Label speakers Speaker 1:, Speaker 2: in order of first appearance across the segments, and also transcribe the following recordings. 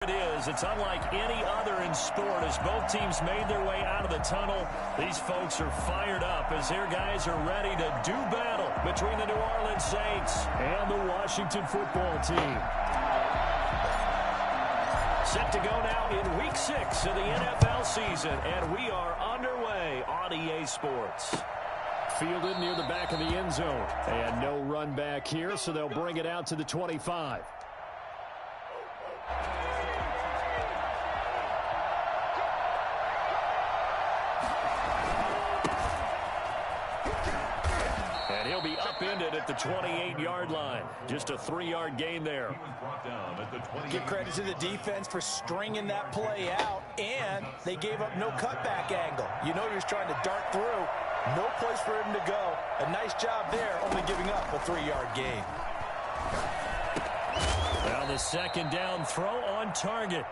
Speaker 1: It is. It's unlike any other in sport. As both teams made their way out of the tunnel, these folks are fired up as their guys are ready to do battle between the New Orleans Saints and the Washington football team. Set to go now in Week 6 of the NFL season, and we are underway on EA Sports. Fielded near the back of the end zone. And no run back here, so they'll bring it out to the 25. And he'll be upended at the 28-yard line. Just a 3-yard gain there.
Speaker 2: Give credit to the defense for stringing that play out, and they gave up no cutback angle. You know you're trying to dart through. No place for him to go. A nice job there, only giving up a 3-yard gain.
Speaker 1: Now the second down throw on target.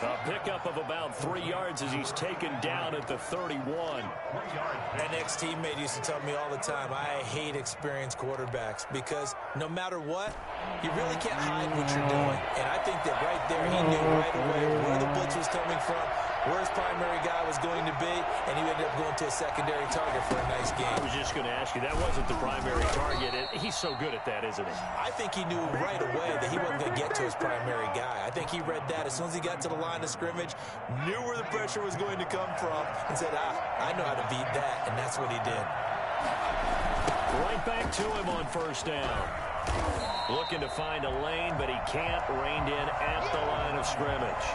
Speaker 1: A pickup of about 3 yards as he's taken down at the 31.
Speaker 2: An ex-teammate used to tell me all the time, I hate experienced quarterbacks because no matter what, you really can't hide what you're doing. And I think that right there, he knew right away where the blitz was coming from, where his primary guy was going to be, and he ended up going to a secondary target for a nice game.
Speaker 1: I was just going to ask you, that wasn't the primary target. He's so good at that, isn't he?
Speaker 2: I think he knew right away that he wasn't going to get to his primary guy. I think he read that as soon as he got to the line of scrimmage, knew where the pressure was going to come from, and said, I know how to beat that, and that's what he did.
Speaker 1: Right back to him on first down. Looking to find a lane, but he can't. Reined in at the line of scrimmage.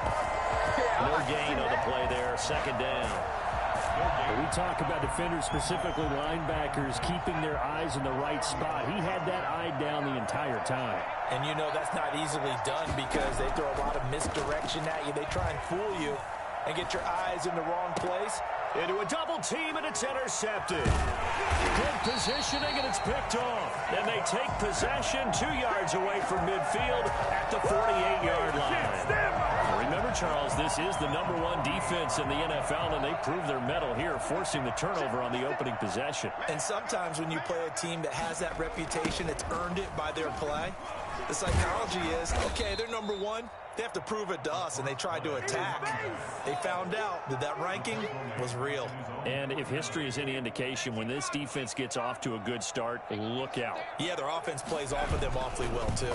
Speaker 1: No gain on the play there. Second down.
Speaker 3: When we talk about defenders, specifically linebackers, keeping their eyes in the right spot. He had that eye down the entire time.
Speaker 2: And you know that's not easily done because they throw a lot of misdirection at you. They try and fool you and get your eyes in the wrong place.
Speaker 1: Into a double team, and it's intercepted. Good positioning, and it's picked off. And they take possession 2 yards away from midfield at the 48-yard line. Remember, Charles, this is the #1 defense in the NFL, and they prove their mettle here, forcing the turnover on the opening possession.
Speaker 2: And sometimes when you play a team that has that reputation, it's earned it by their play. The psychology is, okay, they're #1. They have to prove it to us, and they tried to attack. They found out that that ranking was real.
Speaker 1: And if history is any indication, when this defense gets off to a good start, look out.
Speaker 2: Yeah, their offense plays off of them awfully well, too.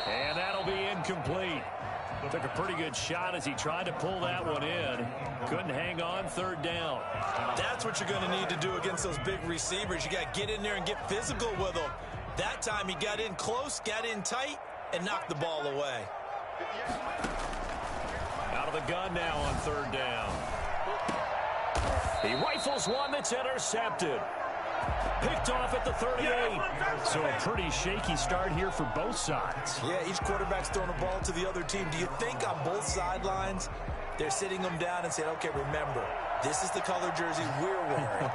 Speaker 1: And that'll be incomplete. Took a pretty good shot as he tried to pull that one in. Couldn't hang on. Third down.
Speaker 2: That's what you're going to need to do against those big receivers. You got to get in there and get physical with them. That time he got in close, got in tight, and knocked the ball away.
Speaker 1: Out of the gun now on third down. He rifles one that's intercepted. Picked off at the 38. So a pretty shaky start here for both sides.
Speaker 2: Yeah, each quarterback's throwing a ball to the other team. Do you think on both sidelines they're sitting them down and saying, okay, remember, this is the color jersey we're wearing.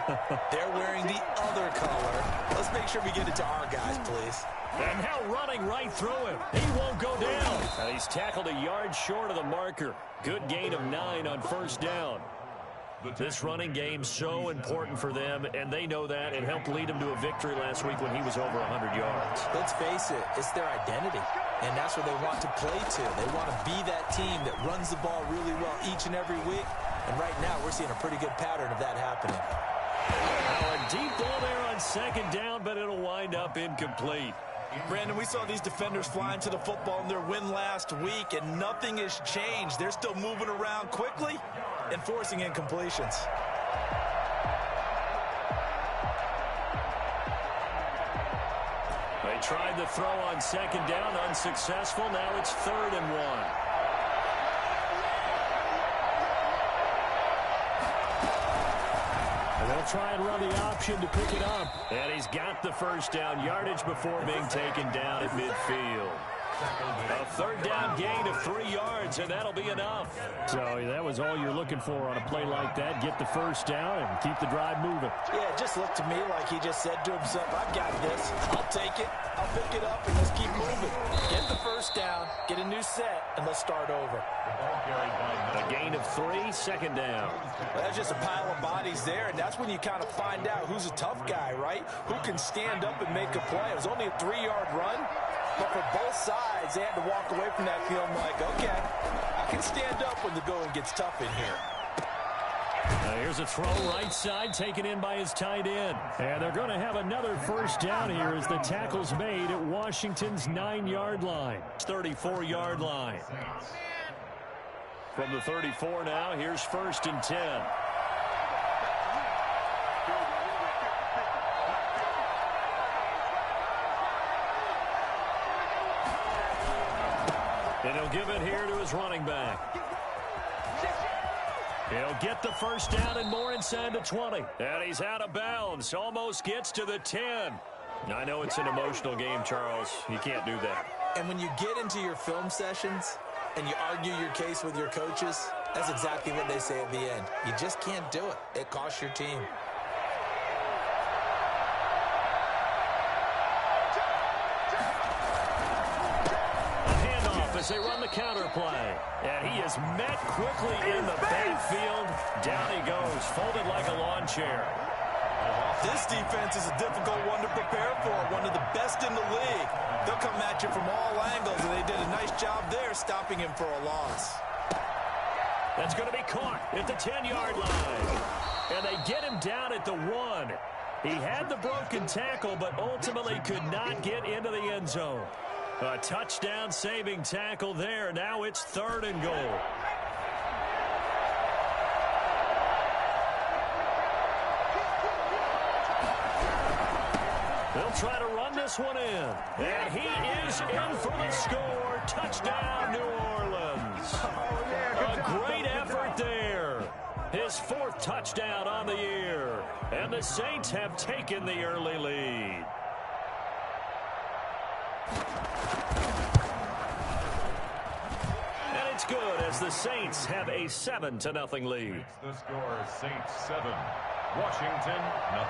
Speaker 2: They're wearing the other color. Let's make sure we get it to our guys, please.
Speaker 1: And now running right through him. He won't go down. And he's tackled a yard short of the marker. Good gain of 9 on first down. This running game so important for them, and they know that. It helped lead them to a victory last week when he was over 100 yards.
Speaker 2: Let's face it, it's their identity, and that's what they want to play to. They want to be that team that runs the ball really well each and every week, and right now we're seeing a pretty good pattern of that happening.
Speaker 1: Now a deep ball there on second down, but it'll wind up incomplete.
Speaker 2: Brandon, we saw these defenders flying to the football in their win last week, and nothing has changed. They're still moving around quickly and forcing incompletions.
Speaker 1: They tried the throw on second down, unsuccessful. Now it's 3rd and 1. They'll try and run the option to pick it up. And he's got the first down yardage before being taken down at midfield. A third down gain of 3 yards, and that'll be enough.
Speaker 3: So that was all you're looking for on a play like that. Get the first down and keep the drive moving.
Speaker 2: Yeah, it just looked to me like he just said to himself, I've got this. I'll take it. I'll pick it up, and let's keep moving. Get the first down, get a new set, and let's start over.
Speaker 1: A gain of 3, second down.
Speaker 2: Well, that's just a pile of bodies there, and that's when you kind of find out who's a tough guy, right? Who can stand up and make a play. It was only a 3-yard run, But for both sides, they had to walk away from that feeling like, okay, I can stand up when the going gets tough in here.
Speaker 3: Here's a throw right side taken in by his tight end. And they're going to have another first down here as the tackle's made at Washington's 9-yard line. 34-yard line. From the 34 now, here's 1st and 10. And he'll give it here to his running back. He'll get the first down and more inside the 20. And he's out of bounds. Almost gets to the 10. I know it's an emotional game, Charles. You can't do that.
Speaker 2: And when you get into your film sessions and you argue your case with your coaches, that's exactly what they say at the end. You just can't do it. It costs your team.
Speaker 3: As they run the counter play. And he is met quickly in the backfield. Down he goes, folded like a lawn chair.
Speaker 2: This defense is a difficult one to prepare for, one of the best in the league. They'll come at you from all angles, and they did a nice job there stopping him for a loss.
Speaker 3: That's going to be caught at the 10-yard line. And they get him down at the 1. He had the broken tackle, but ultimately could not get into the end zone. A touchdown-saving tackle there. Now it's 3rd and goal. They'll try to run this one in. And he is in for the score. Touchdown, New Orleans. A great effort there. His 4th touchdown on the year. And the Saints have taken the early lead. Good as the Saints have a 7-0 lead.
Speaker 4: The score is Saints 7, Washington 0.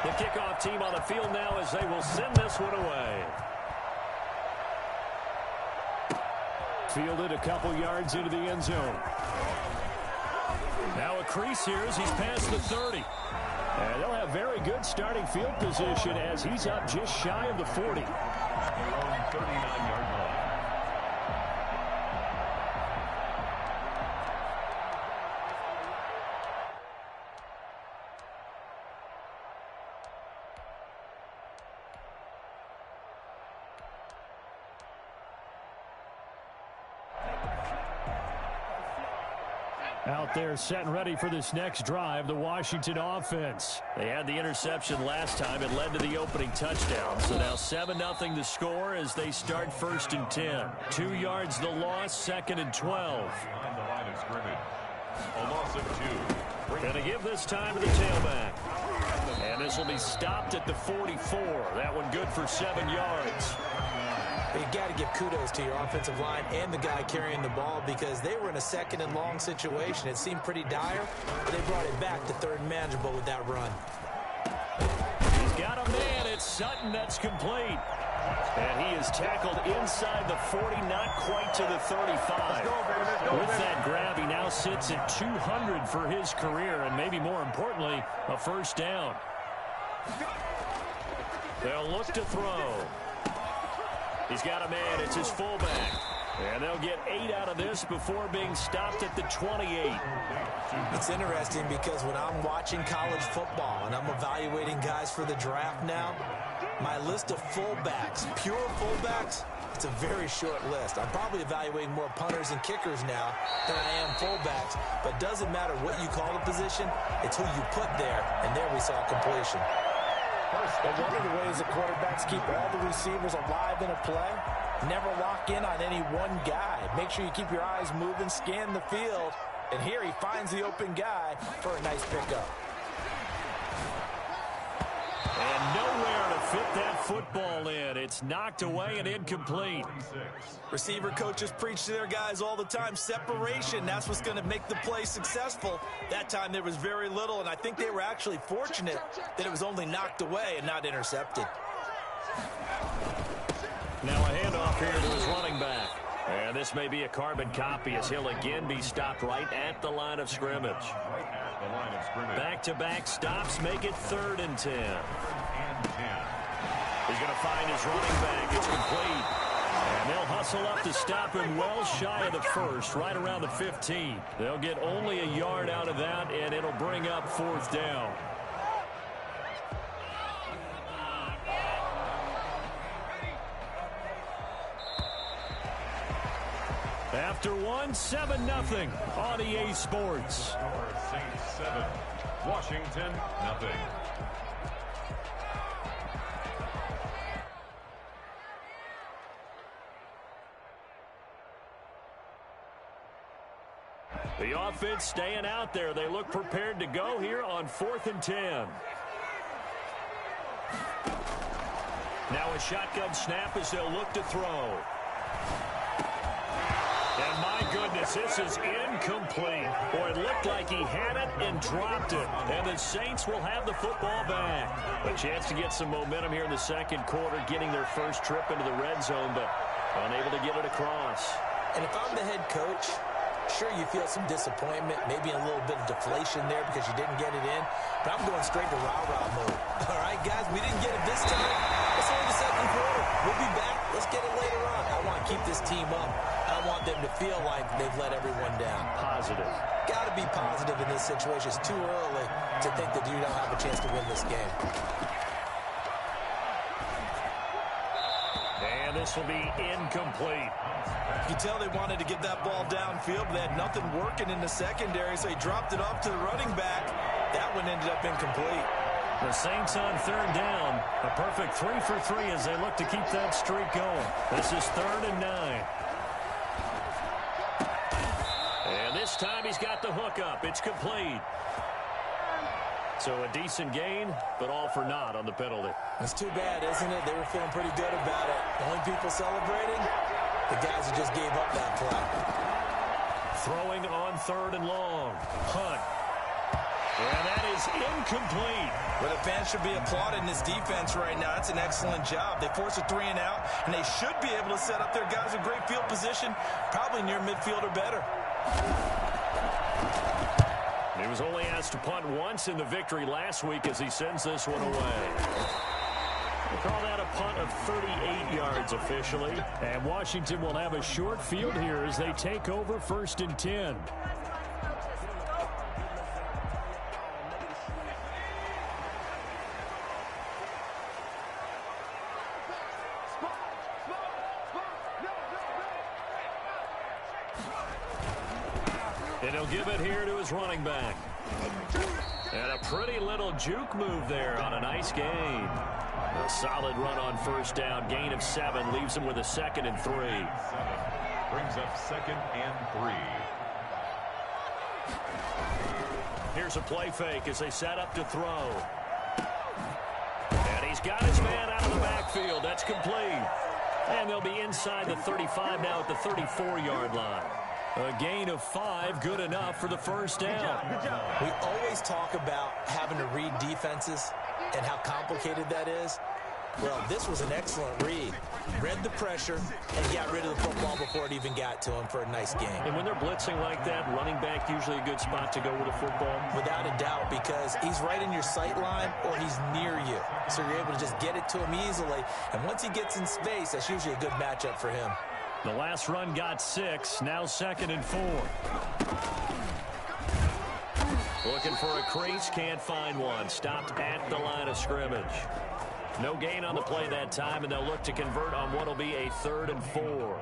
Speaker 3: The kickoff team on the field now as they will send this one away. Fielded a couple yards into the end zone. Now a crease here as he's past the 30. And they'll have very good starting field position as he's up just shy of the 40.
Speaker 4: Their own 39-yard line.
Speaker 3: Out there set and ready for this next drive, the Washington offense. They had the interception last time. It led to the opening touchdown. So now 7-0 the score as they start 1st and 10. 2 yards the loss, 2nd and 12.
Speaker 4: Behind the line of scrimmage. A loss of 2.
Speaker 3: Going to give this time to the tailback. And this will be stopped at the 44. That one good for 7 yards.
Speaker 2: You got to give kudos to your offensive line and the guy carrying the ball because they were in a 2nd and long situation. It seemed pretty dire, but they brought it back to 3rd and manageable with that run.
Speaker 3: He's got a man. It's Sutton that's complete. And he is tackled inside the 40, not quite to the 35. With that grab, he now sits at 200 for his career, and maybe more importantly, a first down. They'll look to throw. He's got a man. It's his fullback. And they'll get 8 out of this before being stopped at the 28.
Speaker 2: It's interesting because when I'm watching college football and I'm evaluating guys for the draft now, my list of fullbacks, pure fullbacks, it's a very short list. I'm probably evaluating more punters and kickers now than I am fullbacks. But it doesn't matter what you call the position, it's who you put there. And there we saw completion.
Speaker 5: But one of the ways the quarterbacks keep all the receivers alive in a play, never lock in on any one guy. Make sure you keep your eyes moving, scan the field, and here he finds the open guy for a nice pickup.
Speaker 3: And nowhere to fit that football in. It's knocked away and incomplete.
Speaker 2: Receiver coaches preach to their guys all the time. Separation, that's what's going to make the play successful. That time there was very little, and I think they were actually fortunate that it was only knocked away and not intercepted.
Speaker 3: Now a handoff here to his running back. And this may be a carbon copy as he'll again be stopped right at the line of scrimmage. Back-to-back stops make it 3rd and 10. He's going to find his running back. It's complete. And they'll hustle up to stop him well shy of the first, right around the 15. They'll get only a yard out of that, and it'll bring up 4th down. After one, 7-0 on EA Sports.
Speaker 4: Saints 7, Washington 0.
Speaker 3: The offense staying out there. They look prepared to go here on 4th and 10. Now a shotgun snap as they'll look to throw. And my goodness, this is incomplete. Boy, it looked like he had it and dropped it. And the Saints will have the football back. A chance to get some momentum here in the second quarter, getting their first trip into the red zone, but unable to get it across.
Speaker 2: And if I'm the head coach, sure, you feel some disappointment, maybe a little bit of deflation there because you didn't get it in. But I'm going straight to rah-rah mode. All right, guys, we didn't get it this time. It's only the second quarter. We'll be back. Let's get it later on. I want to keep this team up. I want them to feel like they've let everyone down.
Speaker 3: Positive.
Speaker 2: Got to be positive in this situation. It's too early to think that you don't have a chance to win this game.
Speaker 3: And this will be incomplete.
Speaker 5: You tell they wanted to get that ball downfield, but they had nothing working in the secondary, so he dropped it off to the running back. That one ended up incomplete.
Speaker 3: The Saints on 3rd down. A perfect 3 for 3 as they look to keep that streak going. This is 3rd and 9. And this time he's got the hook up. It's complete. So a decent gain, but all for naught on the penalty.
Speaker 2: It's too bad, isn't it? They were feeling pretty good about it. The only people celebrating, the guys who just gave up that play.
Speaker 3: Throwing on 3rd and long. Hunt. And that is incomplete.
Speaker 5: Well, the fans should be applauding this defense right now. That's an excellent job. They forced a 3 and out, and they should be able to set up their guys in great field position, probably near midfield or better.
Speaker 3: He was only asked to punt once in the victory last week as he sends this one away. We'll call that a punt of 38 yards officially. And Washington will have a short field here as they take over 1st and 10. And he'll give it here to his running back. And a pretty little juke move there on a nice gain. A solid run on 1st down. Gain of 7 leaves him with a 2nd and 3.
Speaker 4: Brings up 2nd and 3.
Speaker 3: Here's a play fake as they set up to throw. And he's got his man out of the backfield. That's complete. And they'll be inside the 35 now at the 34-yard line. A gain of 5, good enough for the 1st down.
Speaker 2: We always talk about having to read defenses and how complicated that is. Well, this was an excellent read. Read the pressure and got rid of the football before it even got to him for a nice game.
Speaker 3: And when they're blitzing like that, running back usually a good spot to go with a football.
Speaker 2: Without a doubt, because he's right in your sight line or he's near you. So you're able to just get it to him easily. And once he gets in space, that's usually a good matchup for him.
Speaker 3: The last run got 6, now 2nd and 4. Looking for a crease, can't find one. Stopped at the line of scrimmage. No gain on the play that time, and they'll look to convert on what will be a 3rd and 4.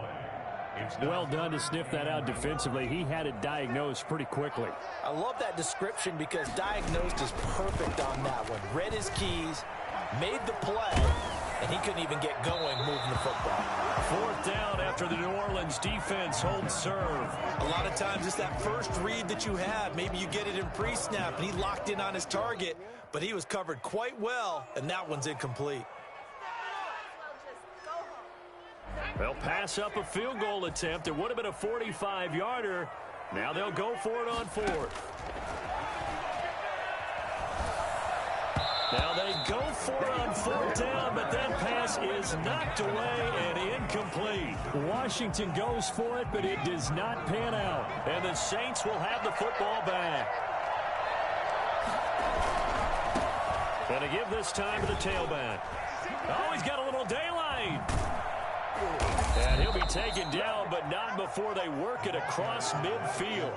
Speaker 1: Well done to sniff that out defensively. He had it diagnosed pretty quickly.
Speaker 5: I love that description because diagnosed is perfect on that one. Read his keys, made the play, and he couldn't even get going moving the football.
Speaker 3: 4th down after the New Orleans defense holds serve.
Speaker 5: A lot of times it's that first read that you have. Maybe you get it in pre-snap, and he locked in on his target, but he was covered quite well, and that one's incomplete.
Speaker 3: They'll pass up a field goal attempt. It would have been a 45-yarder. Now they'll go for it on 4th. Now they go for it on 4th down, but that pass is knocked away and incomplete.
Speaker 1: Washington goes for it, but it does not pan out.
Speaker 3: And the Saints will have the football back. And to give this time to the tailback. Oh, he's got a little daylight. And he'll be taken down, but not before they work it across midfield.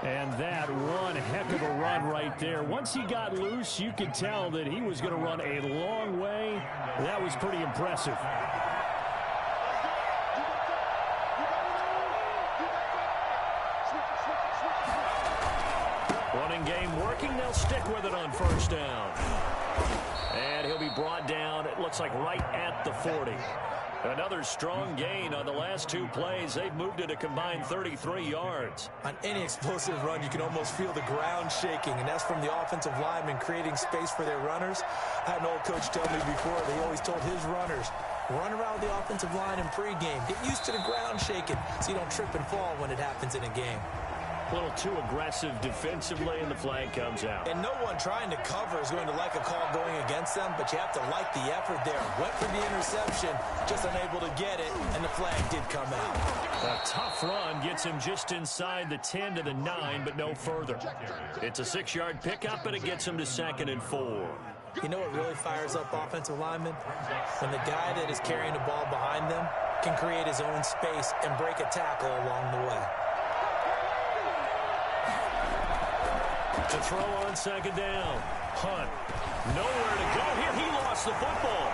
Speaker 3: And that one heck of a run right there. Once he got loose, you could tell that he was going to run a long way. That was pretty impressive. Running game working. They'll stick with it on first down. And he'll be brought down, it looks like right at the 40. Another strong gain on the last two plays. They've moved it a combined 33 yards.
Speaker 2: On any explosive run, you can almost feel the ground shaking, and that's from the offensive linemen creating space for their runners. I had an old coach tell me before, they always told his runners, run around the offensive line in pregame. Get used to the ground shaking so you don't trip and fall when it happens in a game.
Speaker 3: A little too aggressive defensively, and the flag comes out.
Speaker 2: And no one trying to cover is going to like a call going against them, but you have to like the effort there. Went for the interception, just unable to get it, and the flag did come out.
Speaker 3: A tough run gets him just inside the 10 to the 9, but no further. It's a 6-yard pickup, and it gets him to 2nd and 4.
Speaker 2: You know what really fires up offensive linemen? When the guy that is carrying the ball behind them can create his own space and break a tackle along the way.
Speaker 3: To throw on 2nd down. Hunt. Nowhere to go here. He lost the football.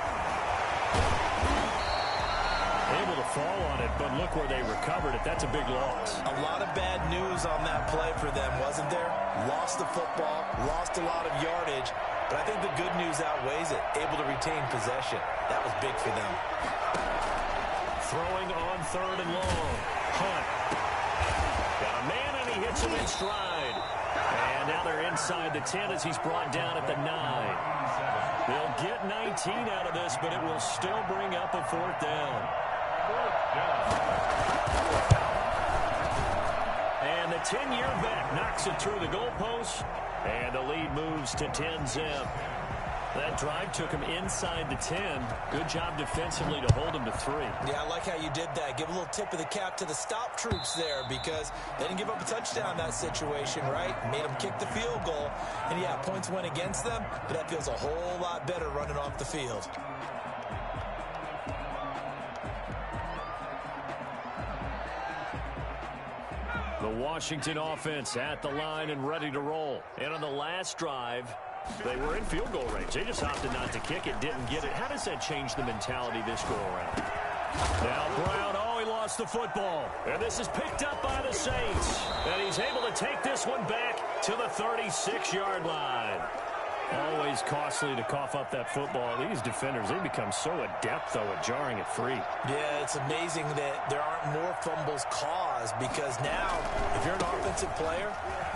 Speaker 3: Able to fall on it, but look where they recovered it. That's a big loss.
Speaker 2: A lot of bad news on that play for them, wasn't there? Lost the football, lost a lot of yardage, but I think the good news outweighs it. Able to retain possession. That was big for them.
Speaker 3: Throwing on 3rd and long. Hunt. Got a man, and he hits him in stride. And now they're inside the 10 as he's brought down at the 9. They'll get 19 out of this, but it will still bring up a 4th down. And the 10-year vet knocks it through the goalpost, and the lead moves to 10-zip. That drive took him inside the 10. Good job defensively to hold him to 3.
Speaker 2: Yeah, I like how you did that. Give a little tip of the cap to the stop troops there because they didn't give up a touchdown in that situation, right? Made them kick the field goal. And, yeah, points went against them, but that feels a whole lot better running off the field.
Speaker 3: The Washington offense at the line and ready to roll. And on the last drive, they were in field goal range. They just opted not to kick it, didn't get it. How does that change the mentality this go-around? Now Brown, oh, he lost the football. And this is picked up by the Saints. And he's able to take this one back to the 36-yard line. Always costly to cough up that football. These defenders, they become so adept, though, at jarring it free.
Speaker 2: Yeah, it's amazing that there aren't more fumbles caused because now, if you're an offensive player,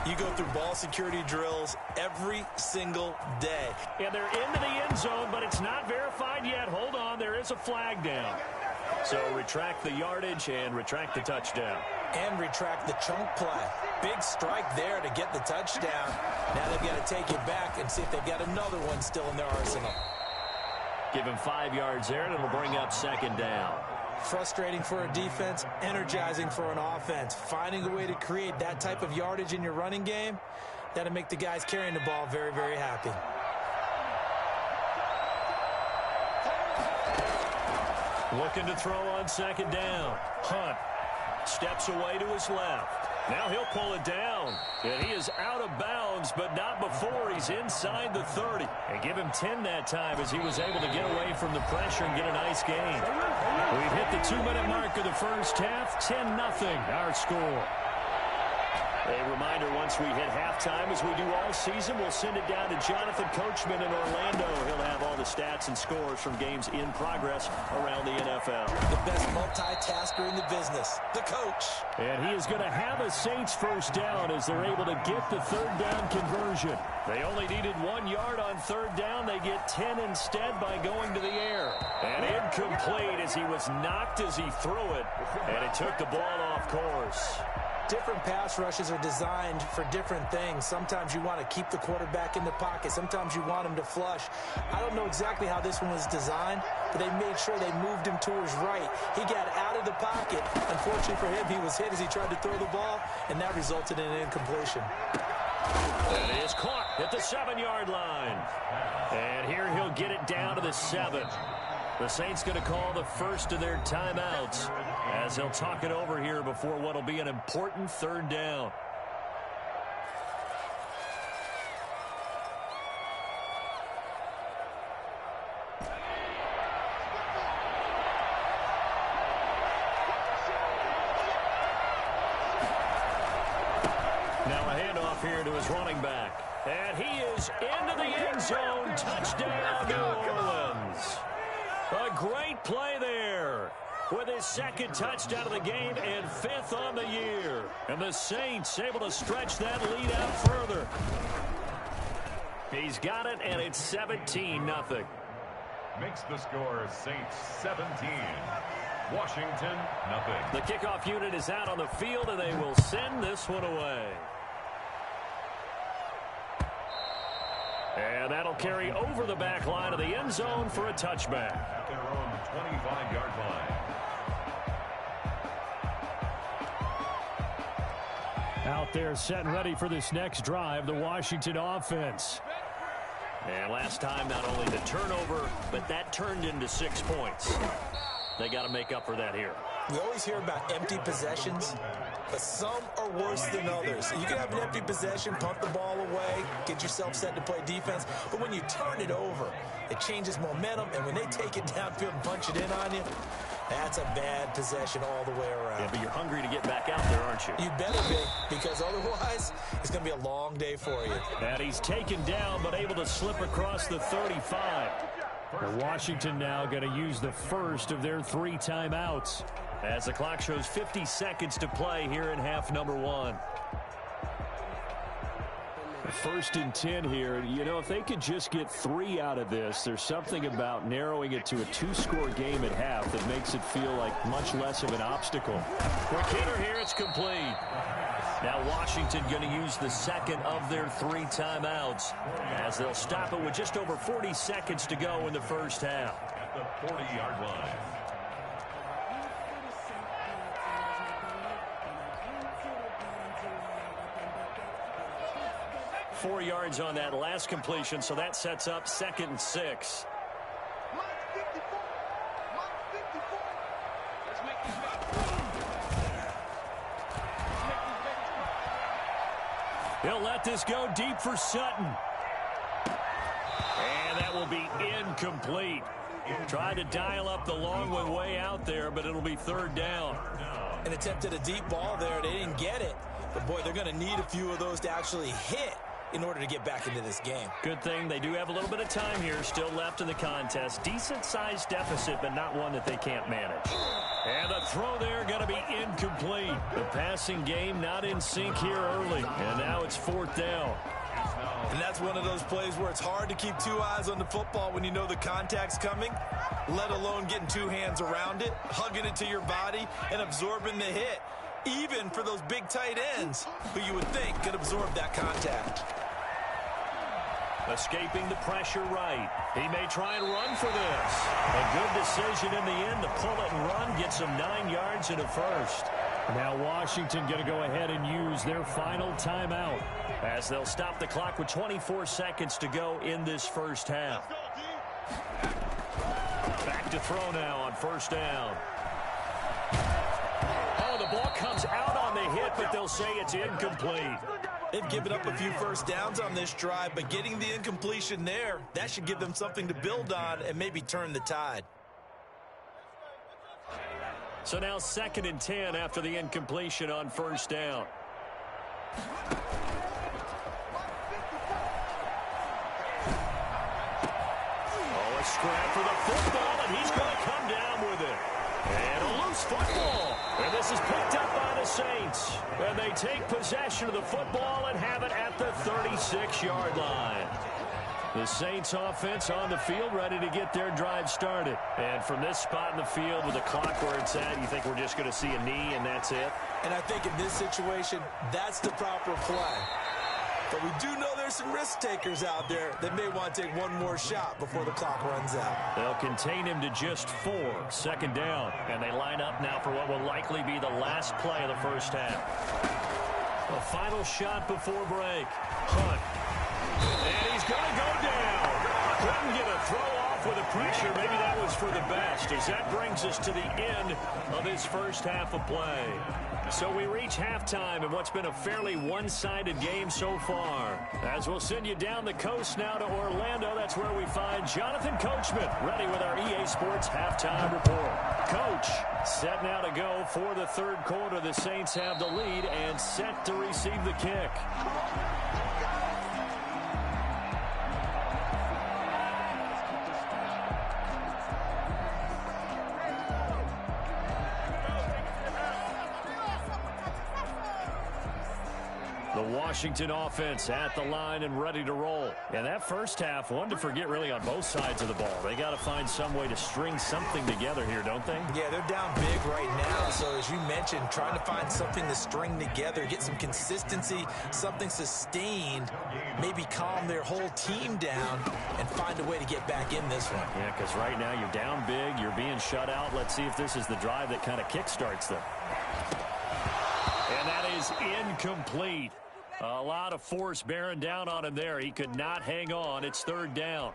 Speaker 2: you go through ball security drills every single day.
Speaker 3: And they're into the end zone, but it's not verified yet. Hold on, there is a flag down. So retract the yardage and retract the touchdown.
Speaker 2: And retract the chunk play. Big strike there to get the touchdown. Now they've got to take it back and see if they've got another one still in their arsenal.
Speaker 3: Give him 5 yards there, and it'll bring up 2nd down.
Speaker 2: Frustrating for a defense, energizing for an offense. Finding a way to create that type of yardage in your running game, that'll make the guys carrying the ball very, very happy.
Speaker 3: Looking to throw on 2nd down. Hunt steps away to his left. Now he'll pull it down. And he is out of bounds, but not before he's inside the 30. And give him 10 that time as he was able to get away from the pressure and get a nice gain. We've hit the 2-minute mark of the first half. 10-0 our score. A reminder, once we hit halftime, as we do all season, we'll send it down to Jonathan Coachman in Orlando. He'll have all the stats and scores from games in progress around the NFL.
Speaker 2: The best multitasker in the business, the coach.
Speaker 3: And he is going to have a Saints first down as they're able to get the 3rd down conversion. They only needed 1 yard on 3rd down. They get 10 instead by going to the air. And incomplete as he was knocked as he threw it. And it took the ball off course.
Speaker 2: Different pass rushes are designed for different things. Sometimes you want to keep the quarterback in the pocket. Sometimes you want him to flush. I don't know exactly how this one was designed, but they made sure they moved him to his right. He got out of the pocket. Unfortunately for him, he was hit as he tried to throw the ball, and that resulted in an incompletion.
Speaker 3: That is caught at the 7-yard line. And here he'll get it down to the 7. The Saints going to call the first of their timeouts as they'll talk it over here before what will be an important third down. Now a handoff here to his running back. And he is into the end zone. Touchdown, New Orleans. A great play there with his second touchdown of the game and 5th on the year. And the Saints able to stretch that lead out further. He's got it, and it's 17-0.
Speaker 4: Makes the score Saints 17. Washington, nothing.
Speaker 3: The kickoff unit is out on the field, and they will send this one away. And that'll carry over the back line of the end zone for a touchback.
Speaker 4: At their own 25-yard line.
Speaker 1: Out there set and ready for this next drive, the Washington offense.
Speaker 3: And last time, not only the turnover, but that turned into 6 points. They got to make up for that here.
Speaker 2: We always hear about empty possessions, but some are worse than others. You can have an empty possession, pump the ball away, get yourself set to play defense, but when you turn it over, it changes momentum, and when they take it downfield and punch it in on you, that's a bad possession all the way around.
Speaker 3: Yeah, but you're hungry to get back out there, aren't you?
Speaker 2: You better be, because otherwise, it's going to be a long day for you.
Speaker 3: And he's taken down, but able to slip across the 35.
Speaker 1: Washington now going to use the first of their 3 timeouts.
Speaker 3: As the clock shows 50 seconds to play here in half number 1.
Speaker 1: 1st and 10 here. You know, if they could just get 3 out of this, there's something about narrowing it to a 2-score game at half that makes it feel like much less of an obstacle.
Speaker 3: Quick hitter here, it's complete. Now Washington going to use the second of their 3 timeouts as they'll stop it with just over 40 seconds to go in the first half.
Speaker 4: At the 40-yard line.
Speaker 3: 4 yards on that last completion, so that sets up 2nd and 6. He'll let this go deep for Sutton. And that will be incomplete. Tried to dial up the long one way out there, but it'll be 3rd down.
Speaker 2: And attempted a deep ball there. They didn't get it. But, boy, they're going to need a few of those to actually hit in order to get back into this game.
Speaker 3: Good thing they do have a little bit of time here still left in the contest. Decent-sized deficit, but not one that they can't manage. And the throw there going to be incomplete. The passing game not in sync here early. And now it's 4th down.
Speaker 2: And that's one of those plays where it's hard to keep 2 eyes on the football when you know the contact's coming, let alone getting 2 hands around it, hugging it to your body, and absorbing the hit. Even for those big tight ends who you would think could absorb that contact.
Speaker 3: Escaping the pressure right. He may try and run for this. A good decision in the end to pull it and run, get some 9 yards and a first.
Speaker 1: Now Washington going to go ahead and use their final timeout
Speaker 3: as they'll stop the clock with 24 seconds to go in this first half. Back to throw now on 1st down. Oh, the ball comes out on the hit, but they'll say it's incomplete.
Speaker 2: They've given up a few first downs on this drive, but getting the incompletion there, that should give them something to build on and maybe turn the tide.
Speaker 3: So now 2nd and 10 after the incompletion on 1st down. Oh, a scrap for the football, and he's going to come down with it. And a loose football. And this is picked up by the Saints. And they take possession of the football and have it at the 36-yard line. The Saints offense on the field ready to get their drive started. And from this spot in the field with the clock where it's at, you think we're just going to see a knee and that's it?
Speaker 2: And I think in this situation, that's the proper play. But we do know there's some risk takers out there that may want to take one more shot before the clock runs out.
Speaker 3: They'll contain him to just 4, 2nd down. And they line up now for what will likely be the last play of the first half. A final shot before break. Hunt. And he's going to go down. Couldn't get a throw off
Speaker 1: off with the pressure. Maybe that was for the best, as that brings us to the end of this first half of play. So we reach halftime in what's been a fairly one-sided game so far. As we'll send you down the coast now to Orlando, that's where we find Jonathan Coachman ready with our EA Sports halftime report. Coach, set now to go for the third quarter. The Saints have the lead and set to receive the kick. The Washington offense at the line and ready to roll. And that first half, one to forget really on both sides of the ball. They got to find some way to string something together here, don't they?
Speaker 2: Yeah, they're down big right now. So as you mentioned, trying to find something to string together, get some consistency, something sustained, maybe calm their whole team down and find a way to get back in this one.
Speaker 1: Yeah, because right now you're down big, you're being shut out. Let's see if this is the drive that kind of kickstarts them. And that is incomplete. A lot of force bearing down on him there. He could not hang on. It's third down.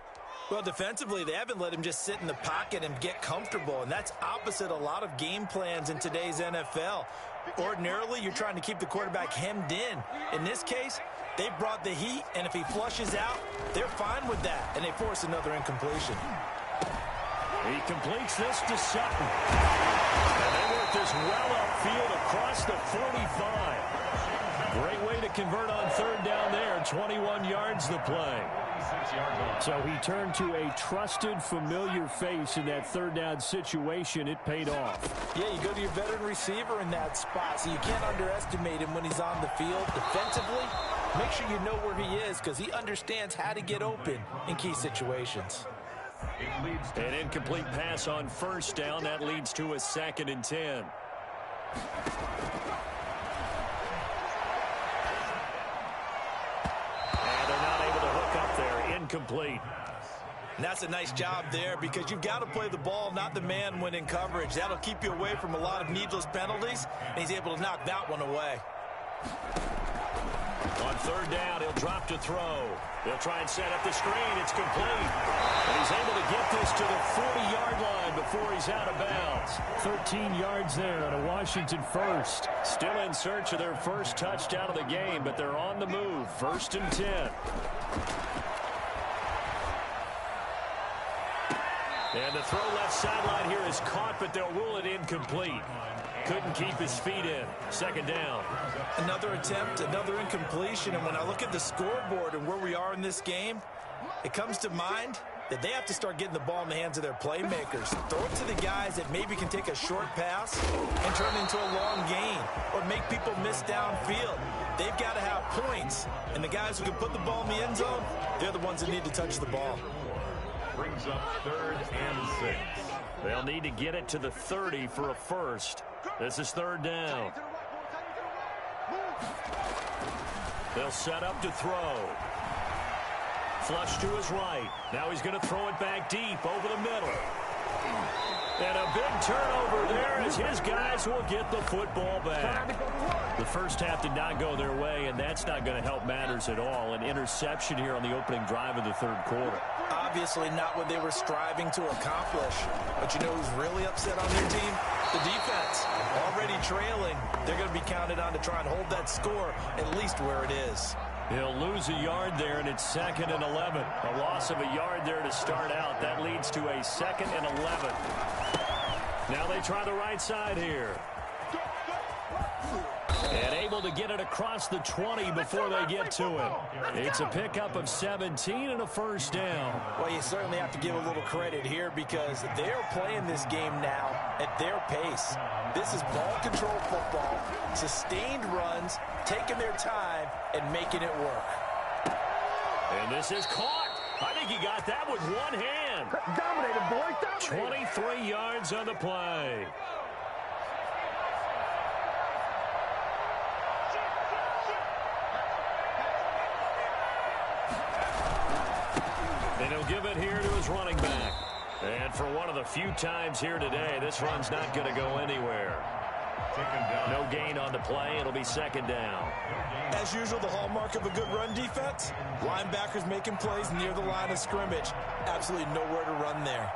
Speaker 2: Well, defensively, they haven't let him just sit in the pocket and get comfortable, and that's opposite a lot of game plans in today's NFL. Ordinarily, you're trying to keep the quarterback hemmed in. In this case, they brought the heat, and if he flushes out, they're fine with that, and they force another incompletion.
Speaker 1: He completes this to Sutton. And they work this well upfield across the 45. Great way to convert on third down there. 21 yards the play. So he turned to a trusted, familiar face in that third down situation. It paid off.
Speaker 5: Yeah, you go to your veteran receiver in that spot, so you can't underestimate him when he's on the field. Defensively, make sure you know where he is because he understands how to get open in key situations.
Speaker 1: An incomplete pass on first down. That leads to a 2nd and 10. Complete.
Speaker 2: And that's a nice job there because you've got to play the ball, not the man when in coverage. That'll keep you away from a lot of needless penalties, and he's able to knock that one away.
Speaker 1: On third down, he'll drop to throw. They'll try and set up the screen. It's complete. And he's able to get this to the 40-yard line before he's out of bounds. 13 yards there on a Washington first. Still in search of their first touchdown of the game, but they're on the move. 1st and 10. And the throw left sideline here is caught, but they'll rule it incomplete. Couldn't keep his feet in. 2nd down.
Speaker 2: Another attempt, another incompletion. And when I look at the scoreboard and where we are in this game, it comes to mind that they have to start getting the ball in the hands of their playmakers. Throw it to the guys that maybe can take a short pass and turn it into a long gain or make people miss downfield. They've got to have points. And the guys who can put the ball in the end zone, they're the ones that need to touch the ball.
Speaker 4: Brings up 3rd and 6.
Speaker 1: They'll need to get it to the 30 for a first. This is 3rd down. They'll set up to throw. Flush to his right. Now he's going to throw it back deep over the middle. And a big turnover there as his guys will get the football back. The first half did not go their way, and that's not going to help matters at all. An interception here on the opening drive of the third quarter.
Speaker 2: Obviously not what they were striving to accomplish. But you know who's really upset on their team? The defense. Already trailing. They're going to be counted on to try and hold that score at least where it is.
Speaker 1: He'll lose a yard there, and it's 2nd and 11. A loss of a yard there to start out. That leads to a 2nd and 11. Now they try the right side here. And able to get it across the 20 before they get to it. It's a pickup of 17 and a first down.
Speaker 5: Well, you certainly have to give a little credit here because they're playing this game now at their pace. This is ball control football, sustained runs, taking their time, and making it work.
Speaker 1: And this is caught. I think he got that with one hand.
Speaker 6: Dominated, boy. Dominated.
Speaker 1: 23 yards on the play. And he'll give it here to his running back. And for one of the few times here today, this run's not going to go anywhere. No gain on the play. It'll be second down.
Speaker 2: As usual, the hallmark of a good run defense, linebackers making plays near the line of scrimmage. Absolutely nowhere to run there.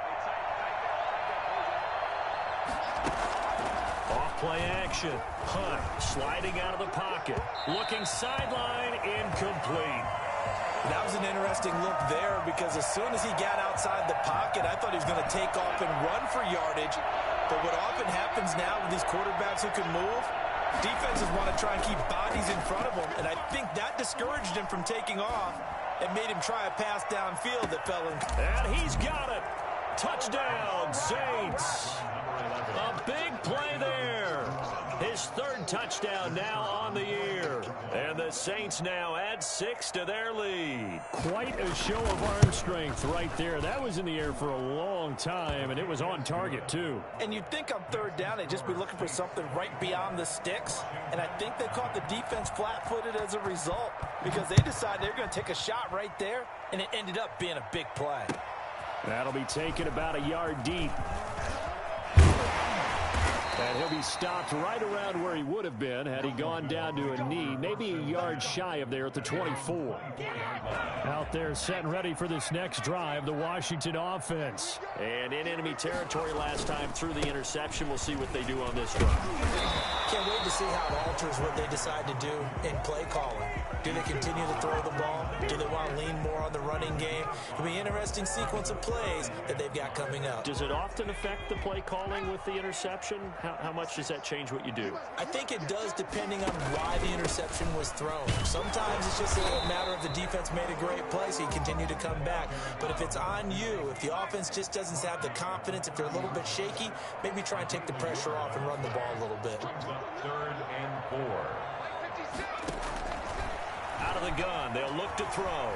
Speaker 1: Off-play action. Hunt sliding out of the pocket. Looking sideline, incomplete.
Speaker 2: That was an interesting look there because as soon as he got outside the pocket, I thought he was going to take off and run for yardage. But what often happens now with these quarterbacks who can move, defenses want to try and keep bodies in front of them, and I think that discouraged him from taking off and made him try a pass downfield that fell in.
Speaker 1: And he's got it. Touchdown, Saints. A big play there. His third touchdown now on the year. And the Saints now add 6 to their lead.
Speaker 3: Quite a show of arm strength right there. That was in the air for a long time, and it was on target, too.
Speaker 5: And you'd think on third down they'd just be looking for something right beyond the sticks. And I think they caught the defense flat-footed as a result because they decided they're going to take a shot right there, and it ended up being a big play.
Speaker 3: That'll be taken about a yard deep. And he'll be stopped right around where he would have been had he gone down to a knee, maybe a yard shy of there at the 24. Out there set and ready for this next drive, the Washington offense.
Speaker 1: And in enemy territory last time through the interception. We'll see what they do on this drive.
Speaker 2: Can't wait to see how it alters what they decide to do in play calling. Do they continue to throw the ball? Do they want to lean more on the running game? It'll be an interesting sequence of plays that they've got coming up.
Speaker 1: Does it often affect the play calling with the interception? How much does that change what you do?
Speaker 2: I think it does depending on why the interception was thrown. Sometimes it's just a matter of the defense made a great play, so you continue to come back. But if it's on you, if the offense just doesn't have the confidence, if they're a little bit shaky, maybe try and take the pressure off and run the ball a little bit.
Speaker 4: 3rd and 4.
Speaker 1: Out of the gun, they'll look to throw.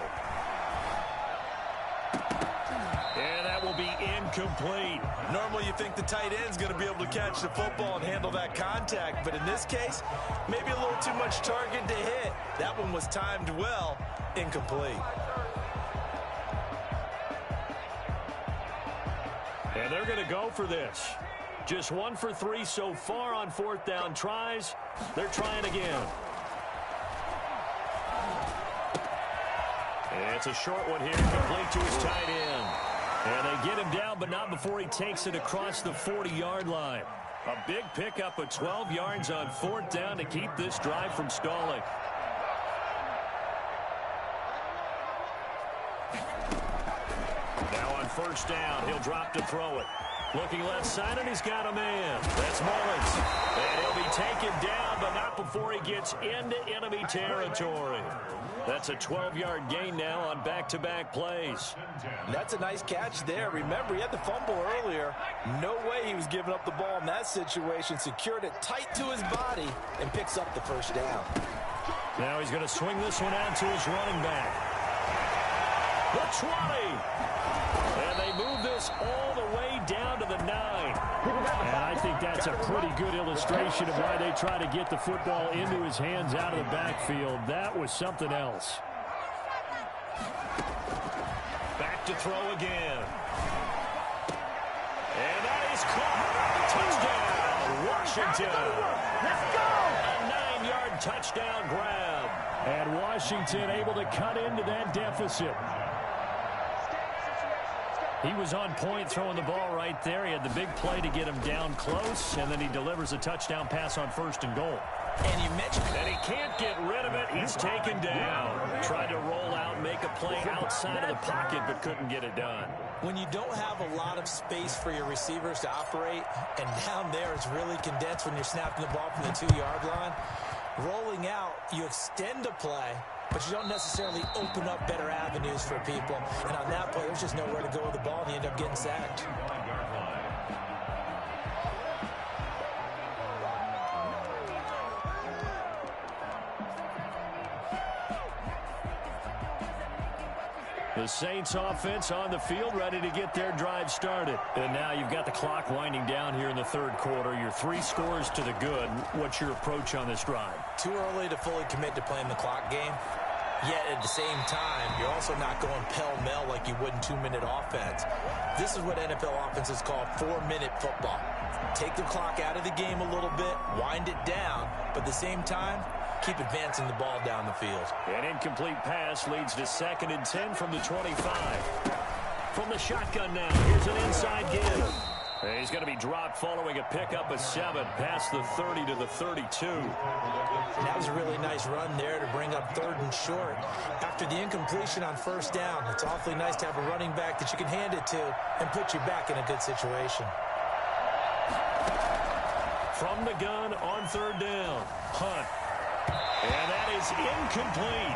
Speaker 1: And that will be incomplete.
Speaker 2: Normally you think the tight end's going to be able to catch the football and handle that contact, but in this case, maybe a little too much target to hit. That one was timed well, incomplete.
Speaker 1: And they're going to go for this. Just 1 for 3 so far on 4th down tries. They're trying again. And it's a short one here, complete to his tight end. And they get him down, but not before he takes it across the 40-yard line. A big pickup of 12 yards on 4th down to keep this drive from stalling. Now on 1st down, he'll drop to throw it. Looking left side, and he's got a man. That's Mullins. And he'll be taken down, but not before he gets into enemy territory. That's a 12-yard gain now on back-to-back plays.
Speaker 5: That's a nice catch there. Remember, he had the fumble earlier. No way he was giving up the ball in that situation. Secured it tight to his body and picks up the 1st down.
Speaker 3: Now he's going to swing this one out to his running back.
Speaker 1: The 20. And they move this all the way down to the 9.
Speaker 3: And I think that's a pretty good illustration of why they try to get the football into his hands out of the backfield. That was something else.
Speaker 1: Back to throw again. And that is caught. Touchdown, Washington.
Speaker 6: Let's go!
Speaker 1: A 9-yard touchdown grab.
Speaker 3: And Washington able to cut into that deficit. He was on point throwing the ball right there. He had the big play to get him down close, and then he delivers a touchdown pass on 1st and goal.
Speaker 2: And you mentioned
Speaker 1: And he can't get rid of it. He's taken down. Tried to roll out, make a play outside of the pocket, but couldn't get it done.
Speaker 2: when you don't have a lot of space for your receivers to operate, and down there it's really condensed when you're snapping the ball from the 2-yard line, rolling out, you extend a play, but you don't necessarily open up better avenues for people. And on that play, there's just nowhere to go with the ball, and you end up getting sacked.
Speaker 3: The Saints offense on the field, ready to get their drive started. And now you've got the clock winding down here in the third quarter. Your 3 scores to the good. What's your approach on this drive?
Speaker 2: Too early to fully commit to playing the clock game. Yet at the same time, you're also not going pell-mell like you would in 2-minute offense. This is what NFL offenses call 4-minute football. Take the clock out of the game a little bit, wind it down, but at the same time, keep advancing the ball down the field.
Speaker 3: An incomplete pass leads to 2nd and 10 from the 25. From the shotgun now, here's an inside give. He's going to be dropped following a pickup of 7 past the 30 to the 32.
Speaker 2: That was a really nice run there to bring up 3rd and short. After the incompletion on 1st down, it's awfully nice to have a running back that you can hand it to and put you back in a good situation.
Speaker 3: From the gun on 3rd down, Hunt. And that is incomplete.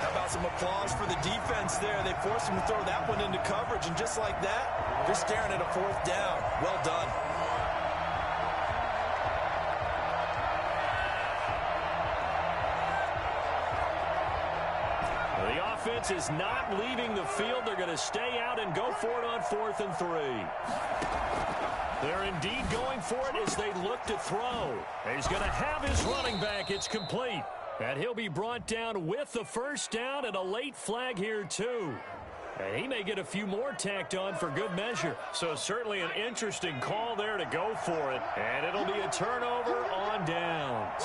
Speaker 2: How about some applause for the defense there? They forced him to throw that one into coverage, and just like that, they're staring at a 4th down. Well done.
Speaker 3: The offense is not leaving the field. They're going to stay out and go for it on 4th and 3. They're indeed going for it as they look to throw. He's going to have his running back. It's complete. And he'll be brought down with the 1st down and a late flag here, too. And he may get a few more tacked on for good measure. So certainly an interesting call there to go for it. And it'll be a turnover on downs.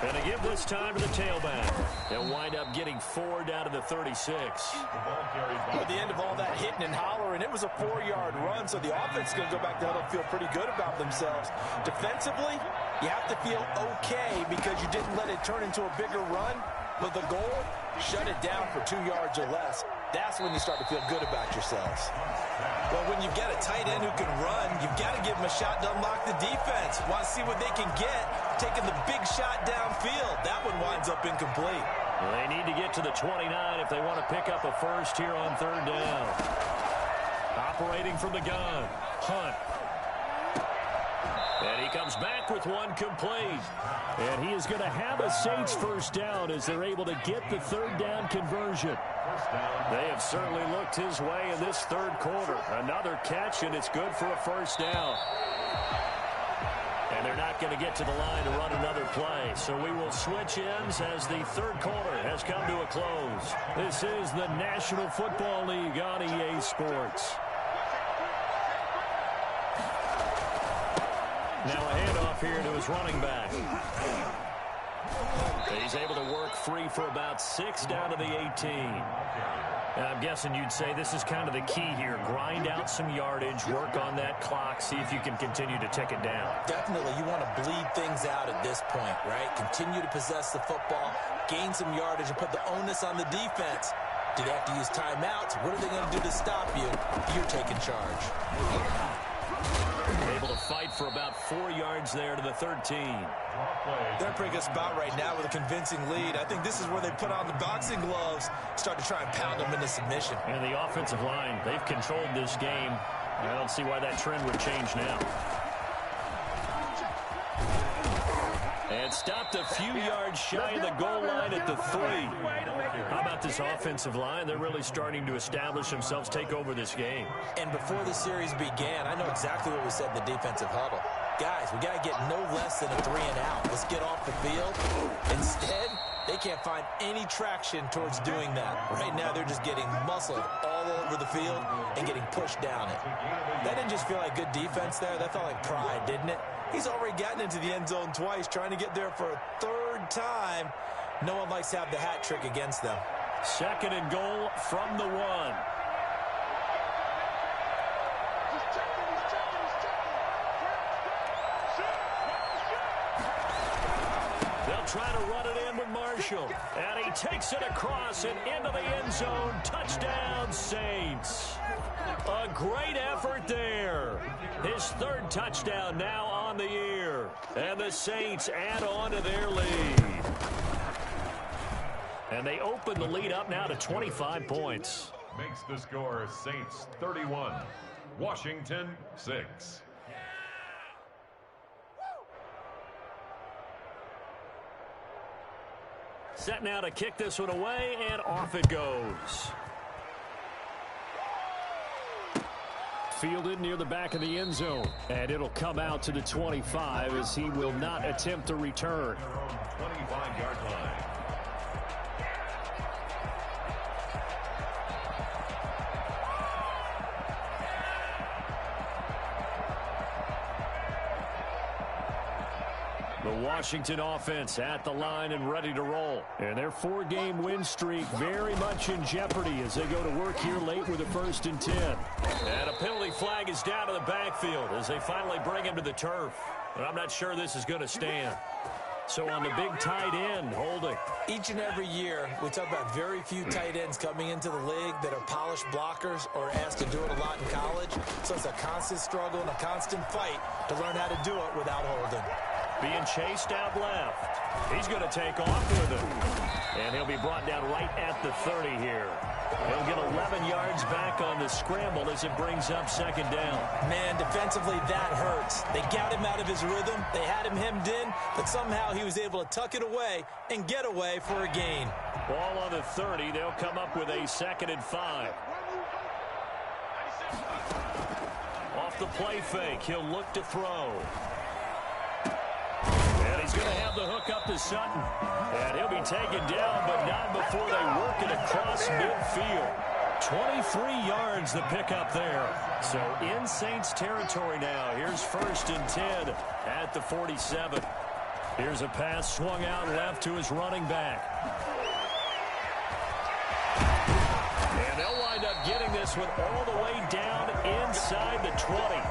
Speaker 3: And to give this time to the tailback. They'll wind up getting 4 down to the 36.
Speaker 5: At the end of all that hitting and hollering, it was a 4-yard run, so the offense is going to go back to huddle and feel pretty good about themselves. Defensively, you have to feel okay because you didn't let it turn into a bigger run. But the goal, shut it down for 2 yards or less. That's when you start to feel good about yourselves.
Speaker 2: Well, when you've got a tight end who can run, you've got to give him a shot to unlock the defense. Want to see what they can get, taking the big shot downfield. That one winds up incomplete.
Speaker 3: Well, they need to get to the 29 if they want to pick up a first here on 3rd down. Operating from the gun, Hunt. And he comes back with one complete. And he is going to have a Saints 1st down as they're able to get the 3rd down conversion. They have certainly looked his way in this 3rd quarter. Another catch, and it's good for a 1st down. And they're not going to get to the line to run another play. So we will switch ends as the 3rd quarter has come to a close. This is the National Football League on EA Sports. Now a handoff here to his running back. He's able to work free for about 6 down to the 18. Now, I'm guessing you'd say this is kind of the key here. Grind out some yardage, work on that clock, see if you can continue to tick it down.
Speaker 2: Definitely, you want to bleed things out at this point, right? Continue to possess the football, gain some yardage, and put the onus on the defense. Do they have to use timeouts? What are they going to do to stop you? You're taking charge.
Speaker 3: Able to fight for about 4 yards there to the 13.
Speaker 2: They're in a pretty good spot right now with a convincing lead. I think this is where they put on the boxing gloves, start to try and pound them into submission.
Speaker 3: And the offensive line, they've controlled this game. I don't see why that trend would change now. And stopped a few yards shy of the goal line at the 3. How about this offensive line? They're really starting to establish themselves, take over this game.
Speaker 2: And before the series began, I know exactly what we said in the defensive huddle. Guys, we got to get no less than a 3 and out. Let's get off the field. Instead, they can't find any traction towards doing that. Right now, they're just getting muscled all over the field and getting pushed down it. That didn't just feel like good defense there. That felt like pride, didn't it? He's already gotten into the end zone twice, trying to get there for a 3rd time. No one likes to have the hat trick against them.
Speaker 3: 2nd and goal from the 1. They'll try to run it in with Marshall. And he takes it across and into the end zone. Touchdown, Saints. A great effort there. His 3rd touchdown now on the year. And the Saints add on to their lead. And they open the lead up now to 25 points.
Speaker 4: Makes the score Saints 31, Washington 6.
Speaker 3: Set now to kick this one away, and off it goes. Fielded near the back of the end zone. And it'll come out to the 25 as he will not attempt to return.
Speaker 4: 25-yard line.
Speaker 3: The Washington offense at the line and ready to roll. And their 4-game win streak very much in jeopardy as they go to work here late with a 1st and 10. And a penalty flag is down to the backfield as they finally bring him to the turf. But I'm not sure this is going to stand. So on the big tight end, holding.
Speaker 2: Each and every year, we talk about very few tight ends coming into the league that are polished blockers or asked to do it a lot in college. So it's a constant struggle and a constant fight to learn how to do it without holding.
Speaker 3: Being chased out left. He's going to take off with it. And he'll be brought down right at the 30 here. He'll get 11 yards back on the scramble as it brings up 2nd down.
Speaker 2: Man, defensively, that hurts. They got him out of his rhythm. They had him hemmed in, but somehow he was able to tuck it away and get away for a gain.
Speaker 3: Ball on the 30. They'll come up with a 2nd and 5. Off the play fake, he'll look to throw. And he's going to have the hook up to Sutton. And he'll be taken down, but not before they work it across midfield. 23 yards the pickup there. So in Saints territory now. Here's 1st and 10 at the 47. Here's a pass swung out left to his running back. And they'll wind up getting this one all the way down inside the 20.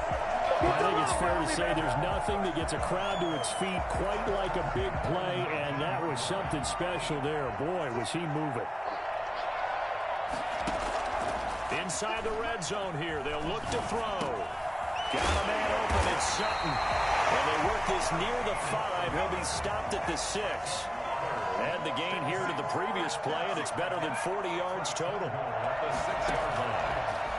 Speaker 3: I think it's fair to say there's nothing that gets a crowd to its feet quite like a big play, and that was something special there. Boy, was he moving. Inside the red zone here, they'll look to throw. Got a man open, it's Sutton. And they work this near the 5. He'll be stopped at the 6. Add the gain here to the previous play, and it's better than 40 yards total.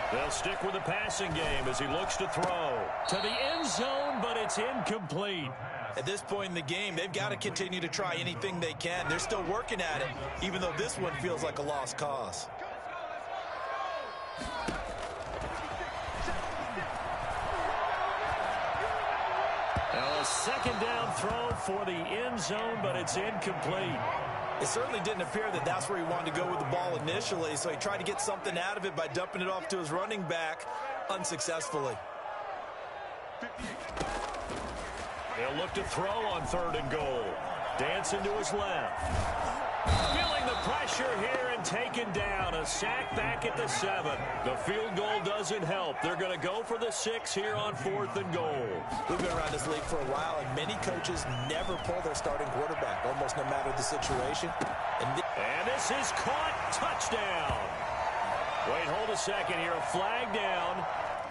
Speaker 3: They'll stick with the passing game as he looks to throw. To the end zone, but it's incomplete.
Speaker 2: At this point in the game, they've got to continue to try anything they can. They're still working at it, even though this one feels like a lost cause.
Speaker 3: Now a 2nd down throw for the end zone, but it's incomplete.
Speaker 2: It certainly didn't appear that that's where he wanted to go with the ball initially, so he tried to get something out of it by dumping it off to his running back unsuccessfully.
Speaker 3: They'll look to throw on 3rd and goal. Dancing to his left. Feeling the pressure here and taken down. A sack back at the 7. The field goal doesn't help. They're going to go for the 6 here on 4th and goal.
Speaker 2: We've been around this league for a while, and many coaches never pull their starting quarterback, almost no matter the situation.
Speaker 3: And this is caught. Touchdown. Wait, hold a second here. A flag down.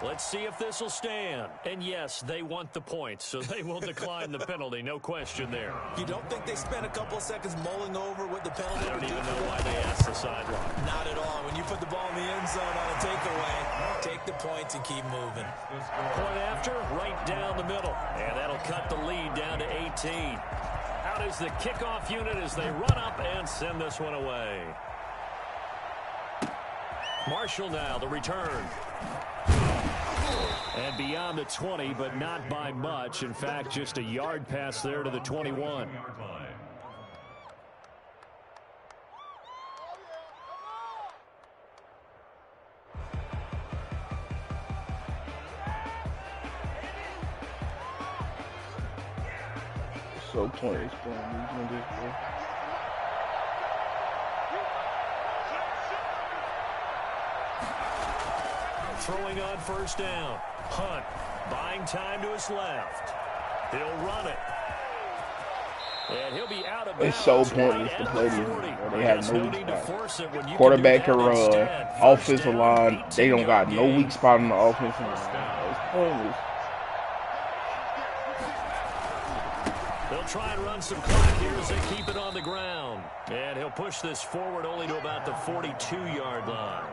Speaker 3: Let's see if this will stand. And yes, they want the points, so they will decline the penalty. No question there.
Speaker 2: You don't think they spent a couple of seconds mulling over what the penalty
Speaker 3: I don't
Speaker 2: would do
Speaker 3: even
Speaker 2: for
Speaker 3: know
Speaker 2: them?
Speaker 3: why they asked the sideline.
Speaker 2: Not at all. When you put the ball in the end zone on a takeaway, take the points and keep moving.
Speaker 3: Point after, right down the middle. And that'll cut the lead down to 18. Out is the kickoff unit as they run up and send this one away. Marshall now, the return. And beyond the 20, but not by much. In fact, just a yard pass there to the 21.
Speaker 7: So pointless playing these this, bro.
Speaker 3: Throwing on 1st down. Hunt buying time to his left. He'll run it. And he'll be out of bounds.
Speaker 7: It's so pointless
Speaker 3: right
Speaker 7: to
Speaker 3: at
Speaker 7: play
Speaker 3: the
Speaker 7: these.
Speaker 3: 40.
Speaker 7: They have
Speaker 3: There's
Speaker 7: no
Speaker 3: need
Speaker 7: weak
Speaker 3: to
Speaker 7: spots.
Speaker 3: force it when you
Speaker 7: Quarterback
Speaker 3: can
Speaker 7: can
Speaker 3: do that
Speaker 7: run.
Speaker 3: instead.
Speaker 7: Offensive
Speaker 3: First
Speaker 7: line,
Speaker 3: down,
Speaker 7: they don't got
Speaker 3: 18-yard
Speaker 7: no
Speaker 3: gain.
Speaker 7: weak spot on the offensive line. It's pointless.
Speaker 3: They'll try and run some clock here as they keep it on the ground. And he'll push this forward only to about the 42-yard line.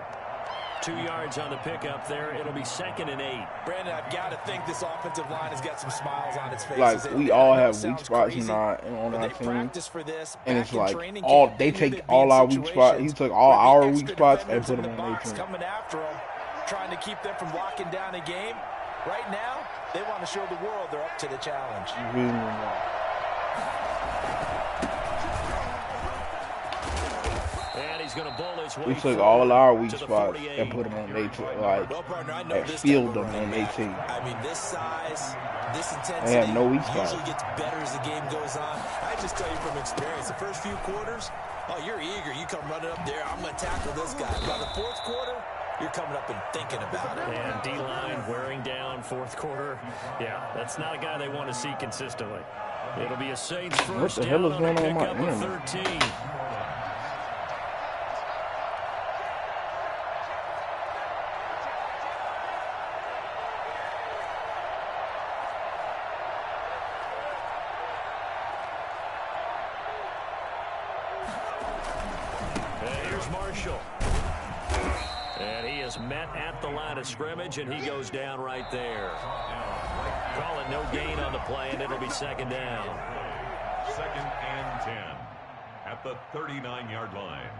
Speaker 3: 2 yards on the pickup there. It'll be 2nd and 8.
Speaker 2: Brandon, I've got to think this offensive line has got some smiles on its face.
Speaker 7: Like, we all have weak spots on our team. And it's like, they take all our weak spots. He took all our weak spots and put them on their team.
Speaker 2: Coming after them, trying to keep them from locking down a game. Right now, they want to show the world they're up to the challenge.
Speaker 3: And he's going to bowl his way.
Speaker 7: We took all our weak spots and put them on their team, like, and field them on their team.
Speaker 2: I mean, this size, this intensity,
Speaker 7: they have no weak spots.
Speaker 2: Usually gets better as the game goes on. I just tell you from experience, the first few quarters, oh, you're eager. You come running up there. I'm going to tackle this guy. By the fourth quarter, you're coming up and thinking about it.
Speaker 3: And D-line wearing down fourth quarter. Yeah, that's not a guy they want to see consistently. It'll be a Saints first down. What the hell is going on with my internet? 13. Here's Marshall. And he is met at the line of scrimmage, and he goes down right there. Call it no gain on the play, and it'll be second down.
Speaker 4: 2nd and 10 at the 39-yard line.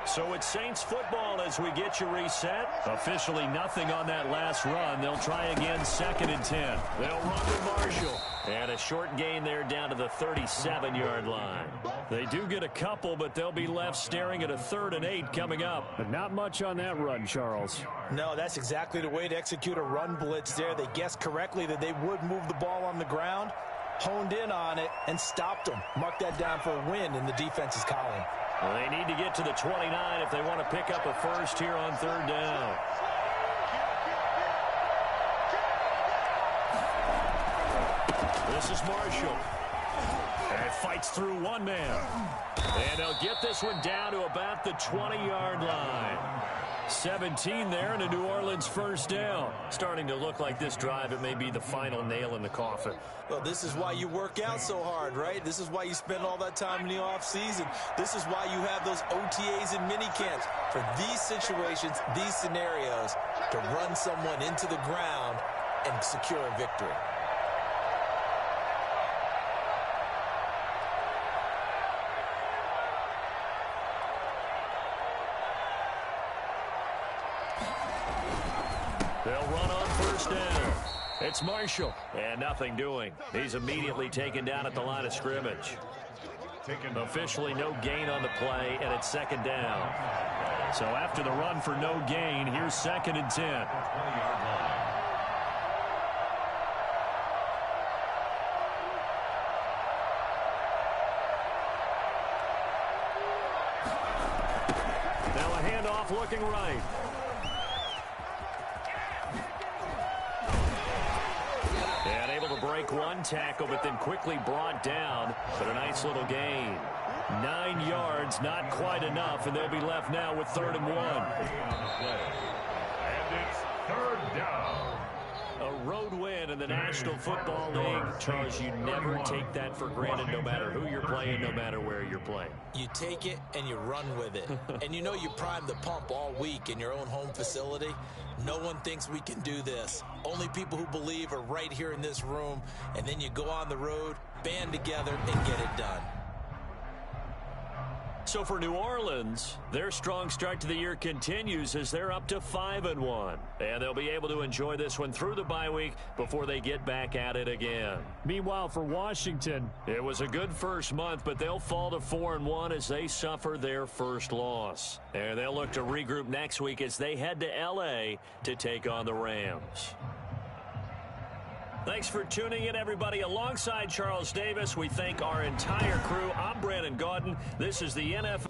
Speaker 3: So it's Saints football as we get you reset. Officially nothing on that last run. They'll try again, 2nd and 10. They'll run with Marshall. And a short gain there down to the 37-yard line. They do get a couple, but they'll be left staring at a 3rd and 8 coming up. But not much on that run, Charles.
Speaker 5: No, that's exactly the way to execute a run blitz there. They guessed correctly that they would move the ball on the ground, honed in on it, and stopped them. Mark that down for a win in the defense's column.
Speaker 3: Well, they need to get to the 29 if they want to pick up a first here on 3rd down. This is Marshall. And fights through one man. And they'll get this one down to about the 20-yard line. 17 there and a New Orleans first down. Starting to look like this drive, it may be the final nail in the coffin.
Speaker 2: Well, this is why you work out so hard, right? This is why you spend all that time in the offseason. This is why you have those OTAs and mini camps. For these situations, these scenarios, to run someone into the ground and secure a victory.
Speaker 3: They'll run on first down. It's Marshall. And nothing doing. He's immediately taken down at the line of scrimmage. Officially no gain on the play, and it's 2nd down. So after the run for no gain, here's 2nd and 10.
Speaker 4: 20-yard line.
Speaker 3: Now a handoff looking right. And able to break one tackle, but then quickly brought down. But a nice little gain. 9 yards, not quite enough, and they'll be left now with 3rd and 1.
Speaker 4: And it's 3rd down.
Speaker 3: A road win in the National Football League. Charles, you never take that for granted, no matter who you're playing, no matter where you're playing.
Speaker 2: You take it and you run with it. And you know you primed the pump all week in your own home facility. No one thinks we can do this. Only people who believe are right here in this room. And then you go on the road, band together, and get it done.
Speaker 3: So for New Orleans, their strong start to the year continues as they're up to 5-1. And they'll be able to enjoy this one through the bye week before they get back at it again. Meanwhile, for Washington, it was a good first month, but they'll fall to 4-1 as they suffer their first loss. And they'll look to regroup next week as they head to L.A. to take on the Rams. Thanks for tuning in, everybody. Alongside Charles Davis, we thank our entire crew. I'm Brandon Gaudin. This is the NFL.